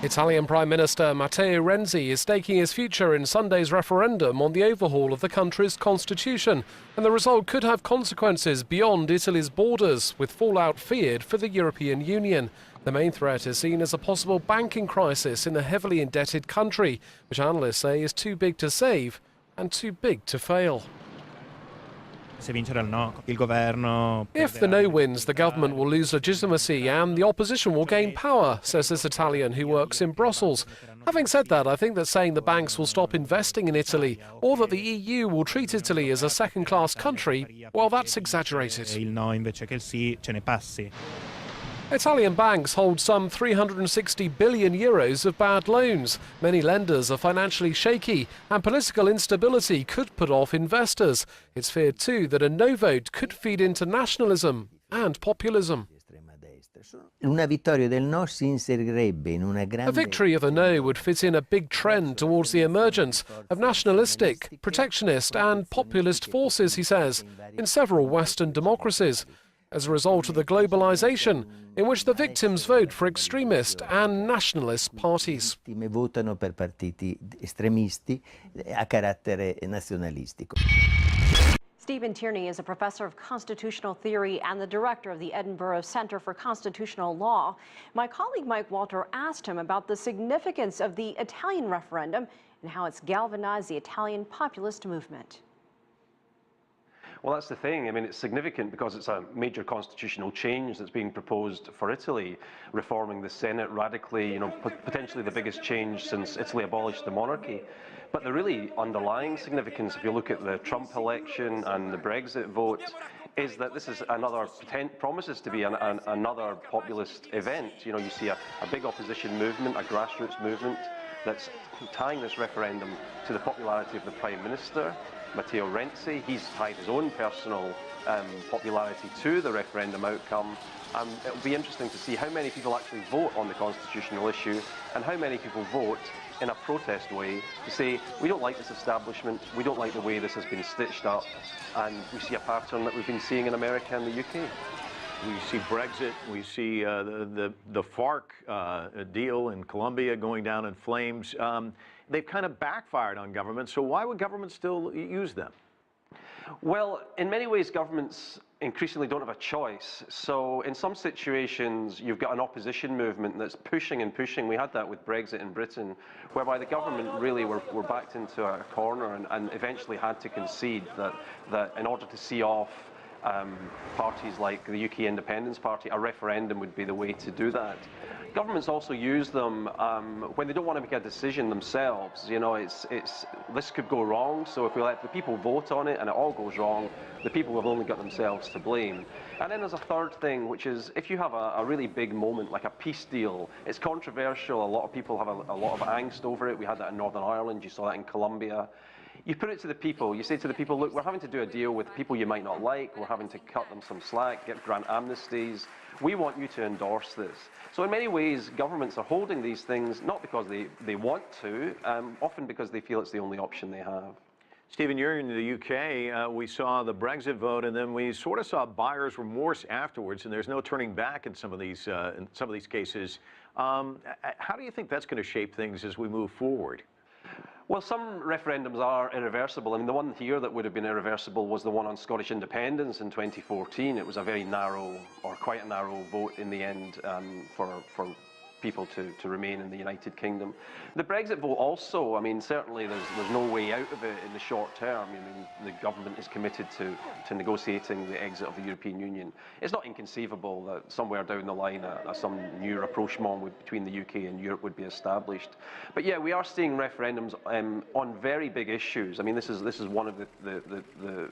Italian Prime Minister Matteo Renzi is staking his future in Sunday's referendum on the overhaul of the country's constitution, and the result could have consequences beyond Italy's borders, with fallout feared for the European Union. The main threat is seen as a possible banking crisis in a heavily indebted country, which analysts say is too big to save and too big to fail. If the no wins, the government will lose legitimacy and the opposition will gain power, says this Italian who works in Brussels. Having said that, I think that saying the banks will stop investing in Italy or that the EU will treat Italy as a second-class country, well, that's exaggerated. Italian banks hold some 360 billion euros of bad loans. Many lenders are financially shaky, and political instability could put off investors. It's feared too that a no vote could feed into nationalism and populism. A victory of the no would fit in a big trend towards the emergence of nationalistic, protectionist and populist forces, he says, in several Western democracies, as a result of the globalization in which the victims vote for extremist and nationalist parties. Stephen Tierney is a professor of constitutional theory and the director of the Edinburgh Centre for Constitutional Law. My colleague Mike Walter asked him about the significance of the Italian referendum and how it's galvanized the Italian populist movement. Well, that's the thing. I mean, it's significant because it's a major constitutional change that's being proposed for Italy, reforming the Senate radically, potentially the biggest change since Italy abolished the monarchy. But the really underlying significance, if you look at the Trump election and the Brexit vote, is that this is promises to be another populist event. You see a big opposition movement, a grassroots movement that's tying this referendum to the popularity of the Prime Minister, Matteo Renzi. He's tied his own personal popularity to the referendum outcome. It'll be interesting to see how many people actually vote on the constitutional issue and how many people vote in a protest way to say, we don't like this establishment, we don't like the way this has been stitched up, and we see a pattern that we've been seeing in America and the UK. We see Brexit, we see the FARC deal in Colombia going down in flames. They've kind of backfired on government, so why would government still use them? Well, in many ways, governments increasingly don't have a choice. So in some situations, you've got an opposition movement that's pushing and pushing. We had that with Brexit in Britain, whereby the government really were backed into a corner and eventually had to concede that in order to see off parties like the UK Independence Party, a referendum would be the way to do that. Governments also use them when they don't want to make a decision themselves. This could go wrong, so if we let the people vote on it and it all goes wrong, the people have only got themselves to blame. And then there's a third thing, which is if you have a really big moment like a peace deal, it's controversial, a lot of people have a lot of angst over it. We had that in Northern Ireland, you saw that in Colombia. You put it to the people, you say to the people, look, we're having to do a deal with people you might not like, we're having to cut them some slack, grant amnesties. We want you to endorse this. So in many ways, governments are holding these things not because they want to, often because they feel it's the only option they have. Stephen, you're in the UK. We saw the Brexit vote, and then we sort of saw buyer's remorse afterwards, and there's no turning back in some of these cases. How do you think that's going to shape things as we move forward? Well, some referendums are irreversible. I mean, the one here that would have been irreversible was the one on Scottish independence in 2014. It was a very narrow, or quite a narrow vote in the end for people to remain in the United Kingdom. The Brexit vote also, I mean, certainly there's no way out of it in the short term. I mean, the government is committed to negotiating the exit of the European Union. It's not inconceivable that somewhere down the line some new rapprochement between the UK and Europe would be established. But yeah, we are seeing referendums on very big issues. I mean, this is one of the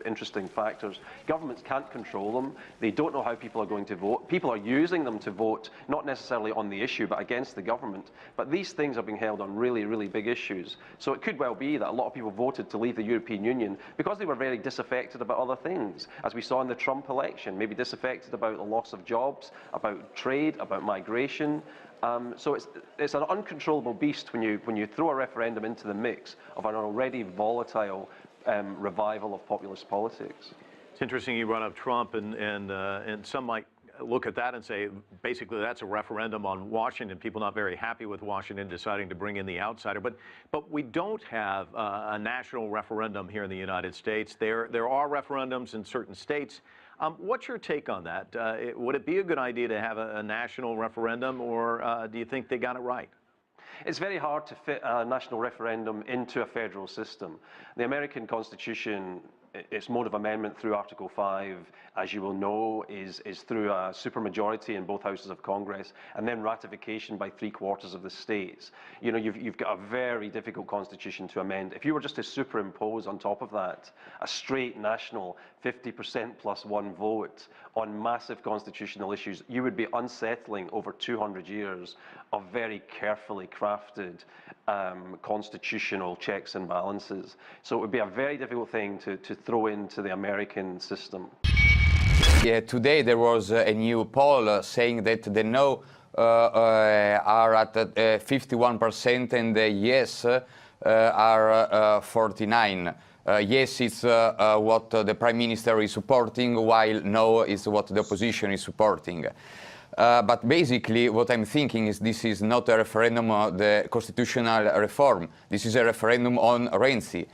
interesting factors. Governments can't control them. They don't know how people are going to vote. People are using them to vote, not necessarily on the issue, but against the government. But these things are being held on really, really big issues. So it could well be that a lot of people voted to leave the European Union because they were very disaffected about other things, as we saw in the Trump election, maybe disaffected about the loss of jobs, about trade, about migration. So it's an uncontrollable beast when you throw a referendum into the mix of an already volatile revival of populist politics. It's interesting you brought up Trump, and some might look at that and say, basically, that's a referendum on Washington, people not very happy with Washington deciding to bring in the outsider. But we don't have a national referendum here in the United States. There are referendums in certain states. What's your take on that? Would it be a good idea to have a national referendum, or do you think they got it right? It's very hard to fit a national referendum into a federal system. The American Constitution, its mode of amendment through Article 5, as you will know, is through a supermajority in both houses of Congress, and then ratification by 3/4 of the states. You know, you've got a very difficult constitution to amend. If you were just to superimpose on top of that a straight national 50% plus one vote on massive constitutional issues, you would be unsettling over 200 years of very carefully crafted constitutional checks and balances. So it would be a very difficult thing to throw into the American system. Yeah, today there was a new poll saying that the no are at 51% and the yes are 49%. Yes, it's what the Prime Minister is supporting, while no is what the opposition is supporting. But basically, what I'm thinking is this is not a referendum on the constitutional reform. This is a referendum on Renzi.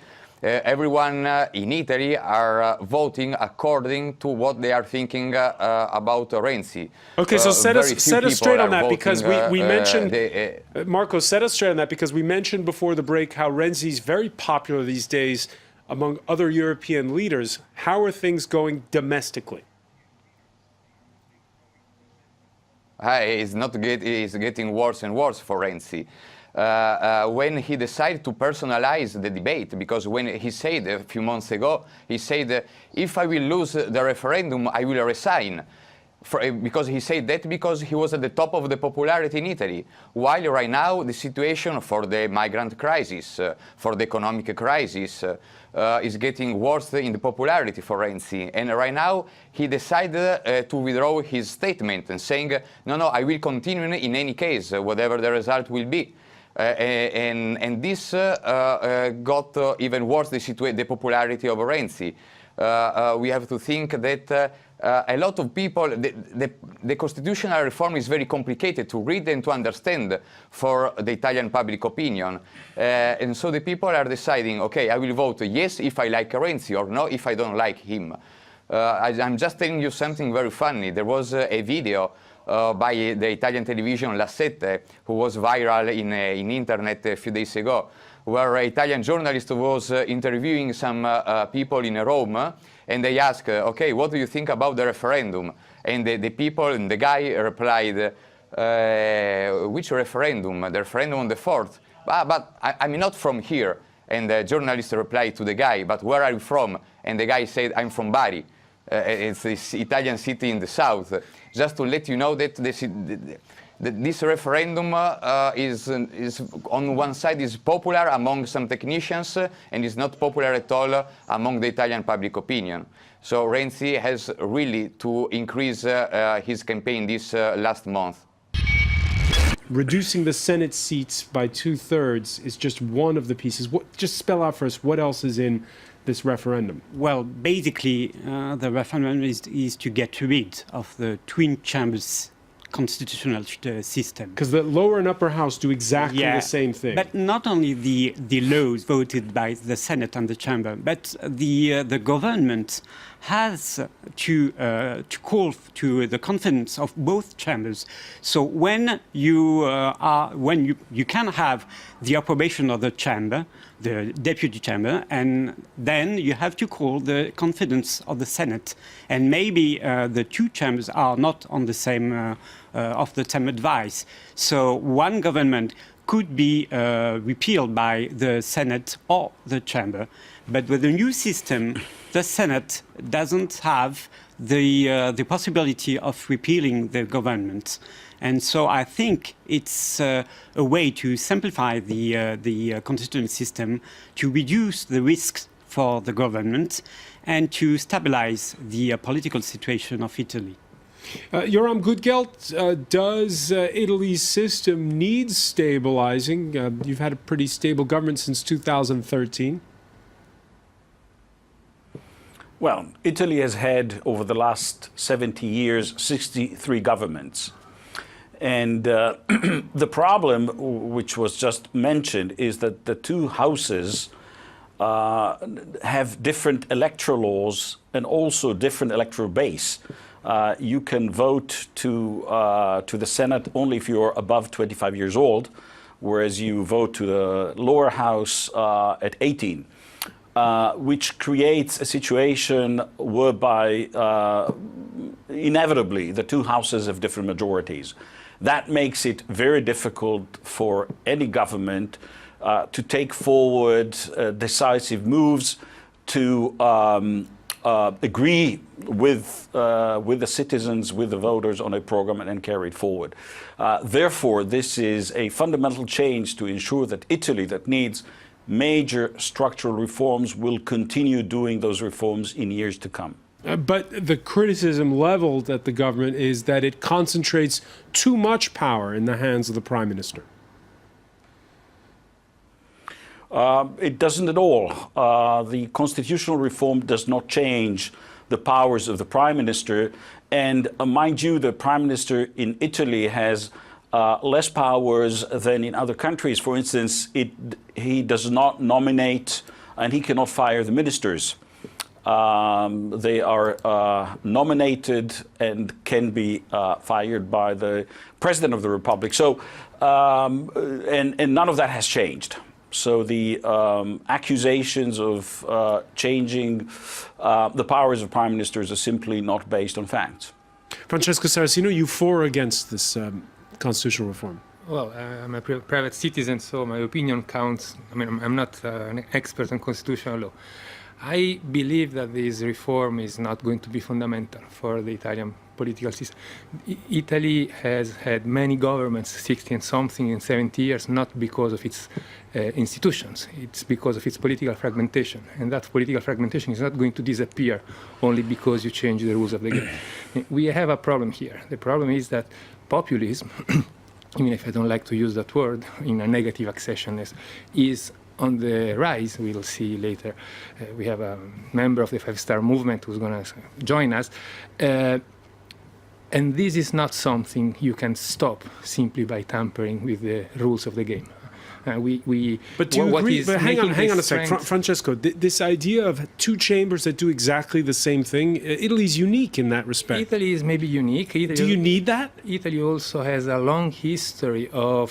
Everyone in Italy are voting according to what they are thinking about Renzi. Okay, so set us straight on that, because we mentioned, Marco, set us straight on that, because we mentioned before the break how Renzi's very popular these days among other European leaders. How are things going domestically? It's getting worse and worse for Renzi. When he decided to personalize the debate, because when he said a few months ago, he said, if I will lose the referendum, I will resign. Because he said that because he was at the top of the popularity in Italy. While right now, the situation for the migrant crisis, for the economic crisis, is getting worse in the popularity for Renzi. And right now, he decided to withdraw his statement and saying, no, I will continue in any case, whatever the result will be. And this got even worse, the popularity of Renzi. We have to think that a lot of people, the constitutional reform is very complicated to read and to understand for the Italian public opinion. And so the people are deciding, okay, I will vote yes if I like Renzi, or no if I don't like him. I'm just telling you something very funny. There was a video by the Italian television La Sette, who was viral in internet a few days ago, where an Italian journalist was interviewing some people in Rome, and they asked, okay, what do you think about the referendum? And the people, and the guy replied, which referendum? The referendum on the 4th? But I'm not from here. And the journalist replied to the guy, but where are you from? And the guy said, I'm from Bari. It's this Italian city in the south. Just to let you know that this referendum is on one side is popular among some technicians and is not popular at all among the Italian public opinion. So Renzi has really to increase his campaign this last month. Reducing the Senate seats by 2/3 is just one of the pieces. Just spell out for us what else is in this referendum. Well, basically, the referendum is to get rid of the twin chambers constitutional system. Because the lower and upper house do exactly the same thing. But not only the laws voted by the Senate and the chamber, but the government has to call to the confidence of both chambers. So when you can have the approbation of the chamber, the deputy chamber, and then you have to call the confidence of the Senate. And maybe the two chambers are not on the same of the same advice. So one government could be repealed by the Senate or the chamber. But with the new system, the Senate doesn't have the possibility of repealing the government. And so I think it's a way to simplify the constitutional system, to reduce the risks for the government, and to stabilize the political situation of Italy. Yoram Gutgelt, does Italy's system need stabilizing? You've had a pretty stable government since 2013. Well, Italy has had, over the last 70 years, 63 governments. And the problem, which was just mentioned, is that the two houses have different electoral laws and also different electoral base. You can vote to the Senate only if you're above 25 years old, whereas you vote to the lower house at 18. Which creates a situation whereby inevitably the two houses have different majorities. That makes it very difficult for any government to take forward decisive moves to agree with the citizens, with the voters on a program and carry it forward. Therefore, this is a fundamental change to ensure that Italy, that needs major structural reforms, will continue doing those reforms in years to come. But the criticism leveled at the government is that it concentrates too much power in the hands of the Prime Minister. It doesn't at all. The constitutional reform does not change the powers of the Prime Minister. And mind you, the Prime Minister in Italy has less powers than in other countries. For instance, he does not nominate and he cannot fire the ministers. They are nominated and can be fired by the President of the Republic. So, and none of that has changed. So the accusations of changing the powers of prime ministers are simply not based on facts. Francesco Saracino, you for or against this constitutional reform? Well, I'm a private citizen, so my opinion counts. I mean, I'm not an expert on constitutional law. I believe that this reform is not going to be fundamental for the Italian political system. Italy has had many governments, 60 and something in 70 years, not because of its institutions. It's because of its political fragmentation. And that political fragmentation is not going to disappear only because you change the rules of the game. We have a problem here. The problem is that populism, even if I don't like to use that word in a negative accession, is on the rise. We'll see later. We have a member of the Five-Star Movement who's going to join us. And this is not something you can stop simply by tampering with the rules of the game. But do you agree? But hang on a sec, Francesco. This idea of two chambers that do exactly the same thing, Italy's unique in that respect. Italy is maybe unique. Do you need that? Italy also has a long history of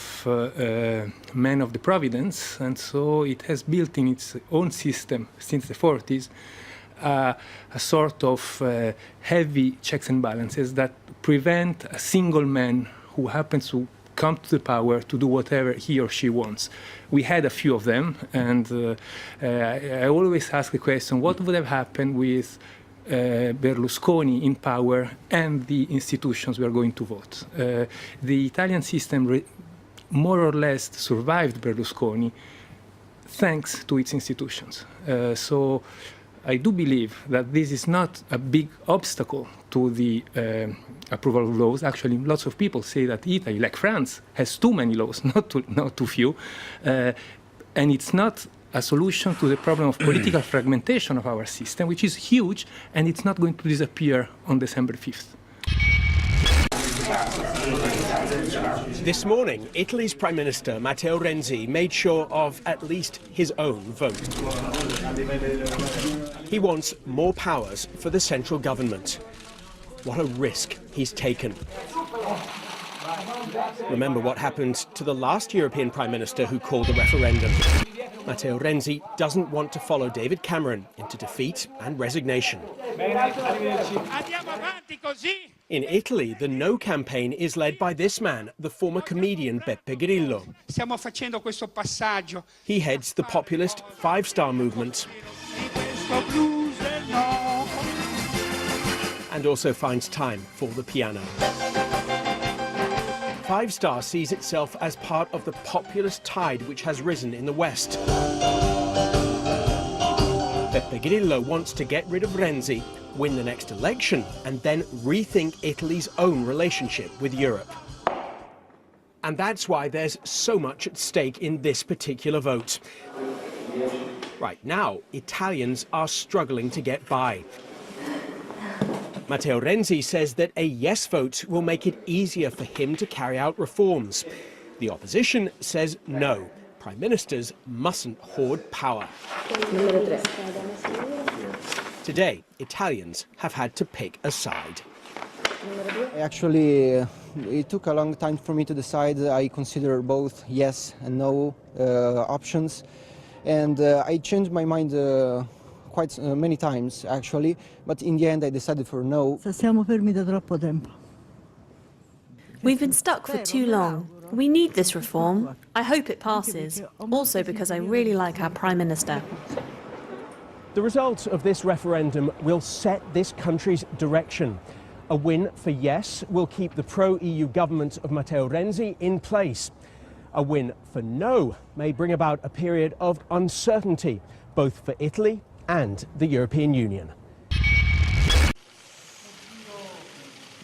men of the providence, and so it has built in its own system since the 40s a sort of heavy checks and balances that prevent a single man who happens to come to the power to do whatever he or she wants. We had a few of them, and I always ask the question, what would have happened with Berlusconi in power and the institutions we are going to vote? The Italian system more or less survived Berlusconi thanks to its institutions. So I do believe that this is not a big obstacle to the approval of laws. Actually, lots of people say that Italy, like France, has too many laws, not too few. And it's not a solution to the problem of political fragmentation of our system, which is huge, and it's not going to disappear on December 5th. This morning, Italy's Prime Minister Matteo Renzi made sure of at least his own vote. He wants more powers for the central government. What a risk he's taken. Remember what happened to the last European Prime Minister who called a referendum. Matteo Renzi doesn't want to follow David Cameron into defeat and resignation. In Italy, the No campaign is led by this man, the former comedian Beppe Grillo. He heads the populist Five-Star Movement and also finds time for the piano. Five-Star sees itself as part of the populist tide which has risen in the West. Beppe Grillo wants to get rid of Renzi, win the next election, and then rethink Italy's own relationship with Europe. And that's why there's so much at stake in this particular vote. Right now, Italians are struggling to get by. Matteo Renzi says that a yes vote will make it easier for him to carry out reforms. The opposition says no. Prime ministers mustn't hoard power. Today, Italians have had to pick a side. Actually, it took a long time for me to decide. I considered both yes and no options, and I changed my mind quite many times, actually, but in the end I decided for no. We've been stuck for too long. We need this reform. I hope it passes, also because I really like our Prime Minister. The result of this referendum will set this country's direction. A win for yes will keep the pro-EU government of Matteo Renzi in place. A win for no may bring about a period of uncertainty, both for Italy and the European Union.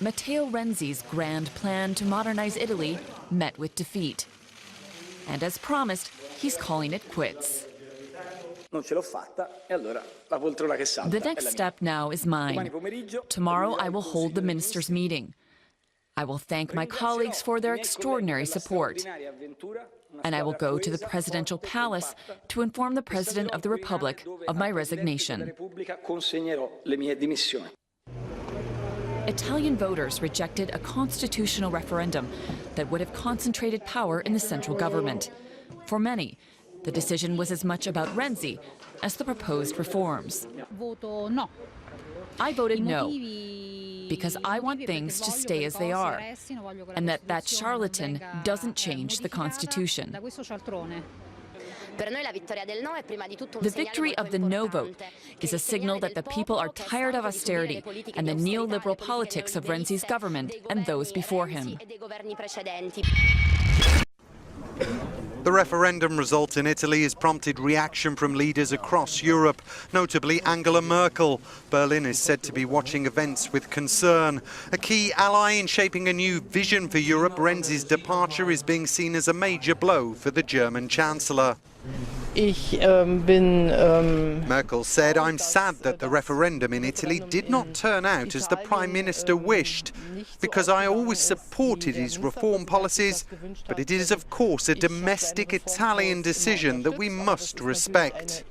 Matteo Renzi's grand plan to modernize Italy met with defeat. And as promised, he's calling it quits. The next step now is mine. Tomorrow I will hold the ministers' meeting. I will thank my colleagues for their extraordinary support. And I will go to the presidential palace to inform the President of the Republic of my resignation. Italian voters rejected a constitutional referendum that would have concentrated power in the central government. For many, the decision was as much about Renzi as the proposed reforms. I voted no, because I want things to stay as they are, and that charlatan doesn't change the Constitution. The victory of the no vote is a signal that the people are tired of austerity and the neoliberal politics of Renzi's government and those before him. The referendum result in Italy has prompted reaction from leaders across Europe, notably Angela Merkel. Berlin is said to be watching events with concern. A key ally in shaping a new vision for Europe, Renzi's departure is being seen as a major blow for the German Chancellor. Merkel said, "I'm sad that the referendum in Italy did not turn out as the Prime Minister wished, because I always supported his reform policies, but it is of course a domestic Italian decision that we must respect."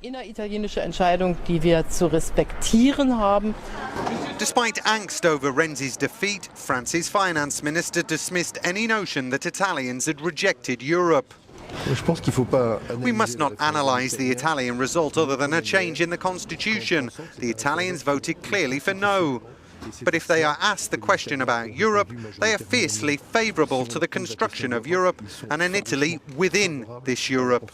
Despite angst over Renzi's defeat, France's finance minister dismissed any notion that Italians had rejected Europe. We must not analyse the Italian result other than a change in the constitution. The Italians voted clearly for no. But if they are asked the question about Europe, they are fiercely favourable to the construction of Europe and an Italy within this Europe.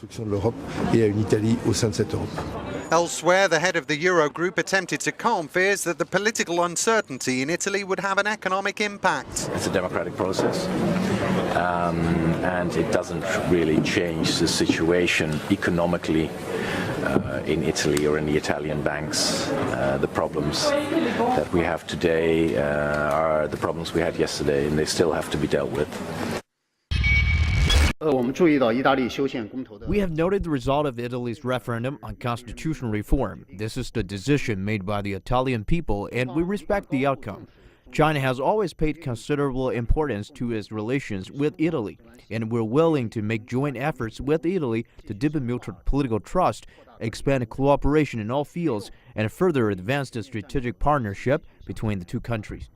Elsewhere, the head of the Eurogroup attempted to calm fears that the political uncertainty in Italy would have an economic impact. It's a democratic process, and it doesn't really change the situation economically in Italy or in the Italian banks. The problems that we have today are the problems we had yesterday, and they still have to be dealt with. We have noted the result of Italy's referendum on constitutional reform. This is the decision made by the Italian people, and we respect the outcome. China has always paid considerable importance to its relations with Italy, and we're willing to make joint efforts with Italy to deepen mutual political trust, expand cooperation in all fields, and further advance the strategic partnership between the two countries.